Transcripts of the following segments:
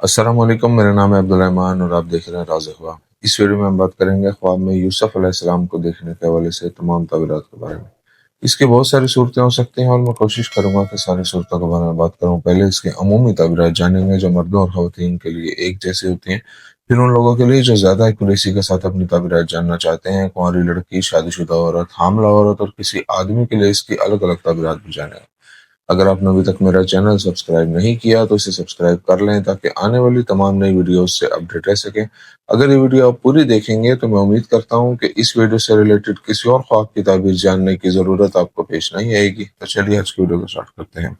अस्सलाम वालेकुम, मेरा नाम है अब्दुल रहमान और आप देख रहे हैं राज़ ख्वाब। इस वीडियो में हम बात करेंगे ख्वाब में यूसुफ अलैहिस्सलाम को देखने के हवाले से तमाम ताबीरात के बारे में। इसकी बहुत सारी सूरतें हो सकती हैं और मैं कोशिश करूंगा कि सारी सूरतों के बारे में बात करूं। पहले इसके अमूमी ताबीरात जानेंगे जो मर्दों और ख़वातीन के लिए एक जैसी होती हैं। फिर उन लोगों के लिए जो ज़्यादा एक्यूरेसी के साथ अपनी ताबीरात जानना चाहते हैं, कुंवारी लड़की, शादीशुदा औरत, हामला औरत और किसी आदमी के लिए इसकी अलग अलग ताबीरात भी जानेंगे। अगर आपने अभी तक मेरा चैनल सब्सक्राइब नहीं किया तो इसे सब्सक्राइब कर लें ताकि आने वाली तमाम नई वीडियोस से अपडेट रह सकें। अगर ये वीडियो आप पूरी देखेंगे तो मैं उम्मीद करता हूं कि इस वीडियो से रिलेटेड किसी और ख्वाब की ताबीर जानने की ज़रूरत आपको पेश नहीं आएगी। तो चलिए आज की वीडियो को स्टार्ट करते हैं।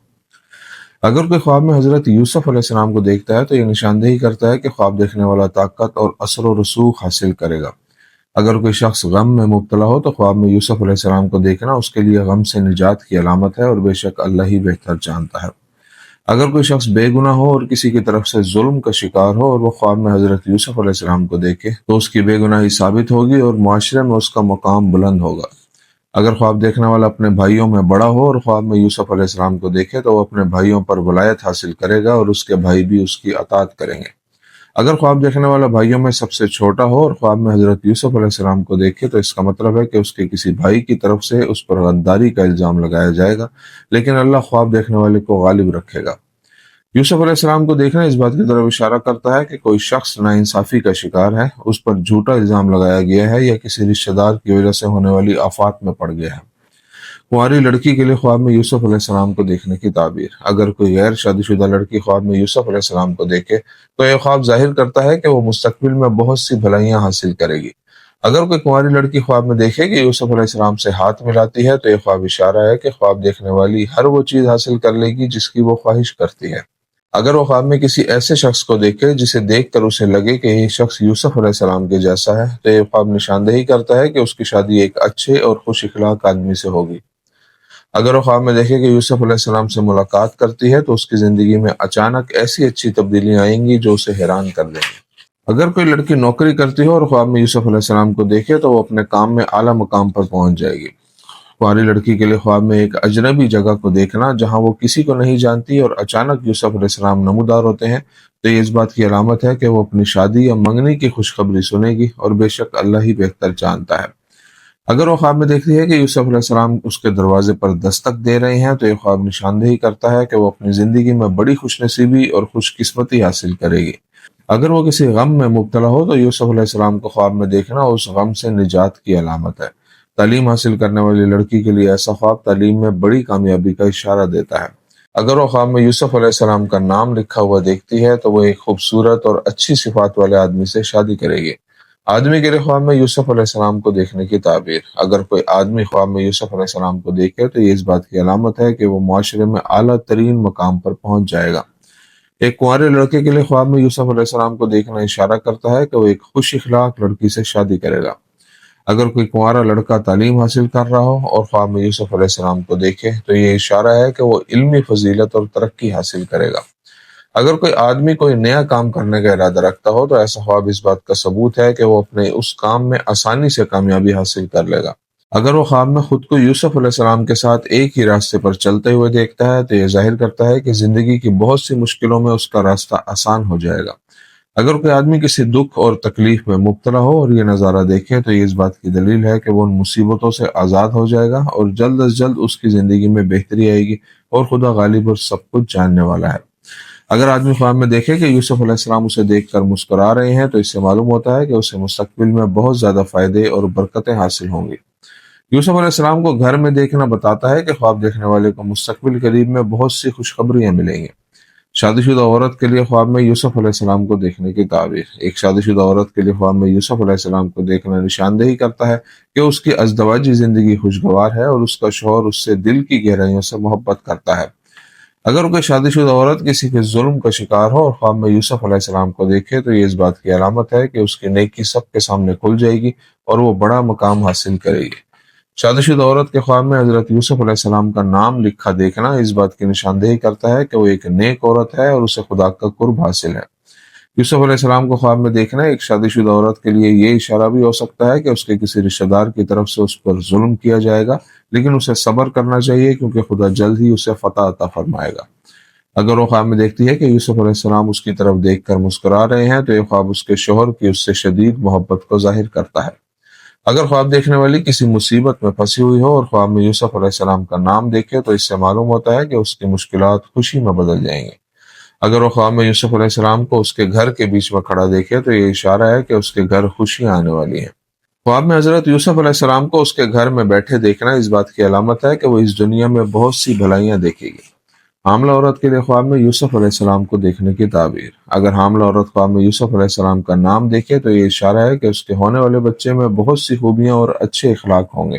अगर कोई ख्वाब में हज़रत यूसुफ अलैहिस्सलाम को देखता है तो ये निशानदेही करता है कि ख्वाब देखने वाला ताकत और असर व रसूख हासिल करेगा। अगर कोई शख्स गम में मुब्तला हो तो ख्वाब में यूसुफ अलैहिस्सलाम को देखना उसके लिए गम से निजात की अलामत है और बेशक अल्लाह ही बेहतर जानता है। अगर कोई शख्स बेगुनाह हो और किसी की तरफ से जुल्म का शिकार हो और वो ख्वाब में हजरत यूसुफ अलैहिस्सलाम को देखे तो उसकी बेगुनाही साबित होगी और मुआशरे में उसका मकाम बुलंद होगा। अगर ख्वाब देखने वाला अपने भाइयों में बड़ा हो और ख्वाब में यूसुफ अलैहिस्सलाम को देखे तो वो अपने भाइयों पर वलायत हासिल करेगा और उसके भाई भी उसकी अताअत करेंगे। अगर ख्वाब देखने वाला भाइयों में सबसे छोटा हो और ख्वाब में हजरत यूसुफ अलैहिस्सलाम को देखे तो इसका मतलब है कि उसके किसी भाई की तरफ से उस पर गद्दारी का इल्जाम लगाया जाएगा, लेकिन अल्लाह ख्वाब देखने वाले को गालिब रखेगा। यूसुफ अलैहिस्सलाम को देखना इस बात की तरफ इशारा करता है कि कोई शख्स नाइंसाफी का शिकार है, उस पर झूठा इल्जाम लगाया गया है या किसी रिश्तेदार की वजह से होने वाली आफात में पड़ गया है। कुंवारी लड़की के लिए ख्वाब में यूसुफ अलैहिस्सलाम को देखने की ताबीर। अगर कोई गैर शादीशुदा लड़की ख्वाब में यूसुफ अलैहिस्सलाम को देखे तो यह ख्वाब जाहिर करता है कि वो मुस्तकबिल में बहुत सी भलाइयां हासिल करेगी। अगर कोई कुंवारी लड़की ख्वाब में देखे कि यूसुफ अलैहिस्सलाम से हाथ मिलाती है तो यह ख्वाब इशारा है कि ख्वाब देखने वाली हर वो चीज हासिल कर लेगी जिसकी वो ख्वाहिश करती है। अगर वो ख्वाब में किसी ऐसे शख्स को देखे जिसे देखकर उसे लगे कि ये शख्स यूसुफ अलैहिस्सलाम के जैसा है तो यह ख्वाब निशानदेही करता है कि उसकी शादी एक अच्छे और खुश इखलाक आदमी से होगी। अगर वो ख्वाब में देखे कि यूसुफ अलैहिस्सलाम से मुलाकात करती है तो उसकी जिंदगी में अचानक ऐसी अच्छी तब्दीलियां आएंगी जो उसे हैरान कर देंगी। अगर कोई लड़की नौकरी करती हो और ख्वाब में यूसुफ अलैहिस्सलाम को देखे तो वो अपने काम में आला मकाम पर पहुंच जाएगी। कुंवारी लड़की के लिए ख्वाब में एक अजनबी जगह को देखना जहां वो किसी को नहीं जानती और अचानक यूसुफ अलैहिस्सलाम नमूदार होते हैं तो ये इस बात की अलामत है कि वो अपनी शादी या मंगनी की खुशखबरी सुनेगी और बेशक अल्लाह ही बेहतर जानता है। अगर वो ख्वाब में देखती है कि यूसुफ अलैहिस्सलाम उसके दरवाजे पर दस्तक दे रहे हैं तो ये ख्वाब निशानदेही करता है कि वो अपनी जिंदगी में बड़ी खुशनसीबी और खुशकिस्मती हासिल करेगी। अगर वो किसी गम में मुब्तला हो तो यूसुफ अलैहिस्सलाम को ख्वाब में देखना उस गम से निजात की अलामत है। तालीम हासिल करने वाली लड़की के लिए ऐसा ख्वाब तालीम में बड़ी कामयाबी का इशारा देता है। अगर वो ख्वाब में यूसुफ अलैहिस्सलाम का नाम लिखा हुआ देखती है तो वो एक खूबसूरत और अच्छी सिफात वाले आदमी से शादी करेगी। आदमी के लिए ख्वाब में यूसुफ अलैहिस्सलाम को देखने की ताबीर। अगर कोई आदमी ख्वाब में यूसुफ अलैहिस्सलाम को देखे तो ये इस बात की अलामत है कि वो मुआशरे में आला तरीन मकाम पर पहुंच जाएगा। एक कुंवारे लड़के के लिए ख्वाब में यूसुफ अलैहिस्सलाम को देखना इशारा करता है कि वो एक खुश इखलाक लड़की से शादी करेगा। अगर कोई कुंवारा लड़का तालीम हासिल कर रहा हो और ख्वाब में यूसुफ अलैहिस्सलाम को देखे तो ये इशारा है कि वो इल्मी फजीलत और तरक्की हासिल करेगा। अगर कोई आदमी कोई नया काम करने का इरादा रखता हो तो ऐसा ख्वाब इस बात का सबूत है कि वो अपने उस काम में आसानी से कामयाबी हासिल कर लेगा। अगर वो ख्वाब में खुद को यूसुफ अलैहिस्सलाम के साथ एक ही रास्ते पर चलते हुए देखता है तो यह जाहिर करता है कि जिंदगी की बहुत सी मुश्किलों में उसका रास्ता आसान हो जाएगा। अगर कोई आदमी किसी दुख और तकलीफ में मुब्तला हो और ये नज़ारा देखे तो ये इस बात की दलील है कि वो उन मुसीबतों से आज़ाद हो जाएगा और जल्द अज जल्द उसकी ज़िंदगी में बेहतरी आएगी और खुदा गालिब और सब कुछ जानने वाला है। अगर आदमी ख्वाब में देखे कि यूसुफ अलैहिस्सलाम उसे देखकर मुस्कुरा रहे हैं तो इससे मालूम होता है कि उसे मुस्तकबिल में बहुत ज़्यादा फ़ायदे और बरकतें हासिल होंगी। यूसुफ अलैहिस्सलाम को घर में देखना बताता है कि ख्वाब देखने वाले को मुस्तकबिल करीब में बहुत सी खुशखबरियां मिलेंगी। शादीशुदा औरत के लिए ख्वाब में यूसुफ अलैहिस्सलाम को देखने की ताबीर। एक शादीशुदा औरत के लिए ख्वाब में यूसुफ अलैहिस्सलाम को देखना निशानदेही करता है कि उसकी अज़दवाजी जिंदगी खुशगवार है और उसका शौहर उससे दिल की गहराइयों से मोहब्बत करता है। अगर कोई शादीशुदा औरत किसी के जुल्म का शिकार हो और ख्वाब में यूसुफ अलैहिस्सलाम को देखे तो ये इस बात की अलामत है कि उसकी नेकी सबके सामने खुल जाएगी और वो बड़ा मकाम हासिल करेगी। शादीशुदा औरत के ख्वाब में हजरत यूसुफ अलैहिस्सलाम का नाम लिखा देखना इस बात की निशानदेही करता है कि वो एक नेक औरत है और उसे खुदा का कुर्ब हासिल है। यूसुफ अलैहिस्सलाम को ख्वाब में देखना एक शादीशुदा औरत के लिए ये इशारा भी हो सकता है कि उसके किसी रिश्तेदार की तरफ से उस पर जुल्म किया जाएगा, लेकिन उसे सब्र करना चाहिए क्योंकि खुदा जल्द ही उसे फतह अता फरमाएगा। اگر وہ خواب میں دیکھتی ہے کہ یوسف علیہ السلام اس کی طرف دیکھ کر مسکرا رہے ہیں تو یہ خواب اس کے شوہر کی اس سے شدید محبت کو ظاہر کرتا ہے۔ اگر خواب دیکھنے والی کسی مصیبت میں پھنسی ہوئی ہو اور خواب میں یوسف علیہ السلام کا نام دیکھے تو اس سے معلوم ہوتا ہے کہ اس کی مشکلات خوشی میں بدل جائیں گے۔ اگر وہ خواب میں یوسف علیہ السلام کو اس کے گھر کے بیچ میں کھڑا دیکھے تو یہ اشارہ ہے کہ اس کے گھر خوشیاں آنے والی ہیں۔ خواب میں حضرت یوسف علیہ السلام کو اس کے گھر میں بیٹھے دیکھنا اس بات کی علامت ہے کہ وہ اس دنیا میں بہت سی بھلائیاں دیکھے گی۔ حاملہ عورت کے لیے خواب میں یوسف علیہ السلام کو دیکھنے کی تعبیر۔ اگر حاملہ عورت خواب میں یوسف علیہ السلام کا نام دیکھے تو یہ اشارہ ہے کہ اس کے ہونے والے بچے میں بہت سی خوبیاں اور اچھے اخلاق ہوں گے۔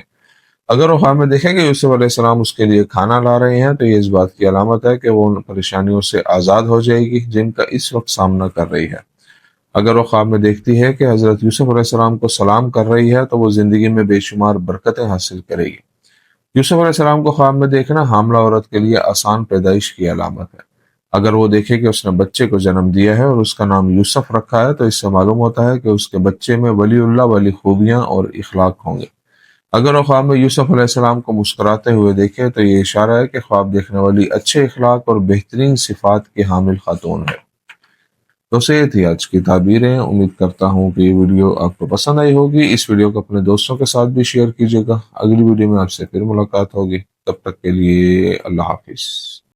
اگر وہ خواب میں دیکھے کہ یوسف علیہ السلام اس کے لیے کھانا لا رہے ہیں تو یہ اس بات کی علامت ہے کہ وہ ان پریشانیوں سے آزاد ہو جائے گی جن کا اس وقت سامنا کر رہی ہے۔ اگر وہ خواب میں دیکھتی ہے کہ حضرت یوسف علیہ السلام کو سلام کر رہی ہے تو وہ زندگی میں بے شمار برکتیں حاصل کرے گی۔ یوسف علیہ السلام کو خواب میں دیکھنا حاملہ عورت کے لیے آسان پیدائش کی علامت ہے۔ اگر وہ دیکھے کہ اس نے بچے کو جنم دیا ہے اور اس کا نام یوسف رکھا ہے تو اس سے معلوم ہوتا ہے کہ اس کے بچے میں ولی اللہ والی خوبیاں اور اخلاق ہوں گے۔ اگر وہ خواب میں یوسف علیہ السلام کو مسکراتے ہوئے دیکھے تو یہ اشارہ ہے کہ خواب دیکھنے والی اچھے اخلاق اور بہترین صفات کی حامل خاتون ہے۔ تو یہ تھی آج کی تعبیریں۔ امید کرتا ہوں کہ یہ ویڈیو آپ کو پسند آئی ہوگی۔ اس ویڈیو کو اپنے دوستوں کے ساتھ بھی شیئر کیجیے گا۔ اگلی ویڈیو میں آپ سے پھر ملاقات ہوگی، تب تک کے لیے اللہ حافظ۔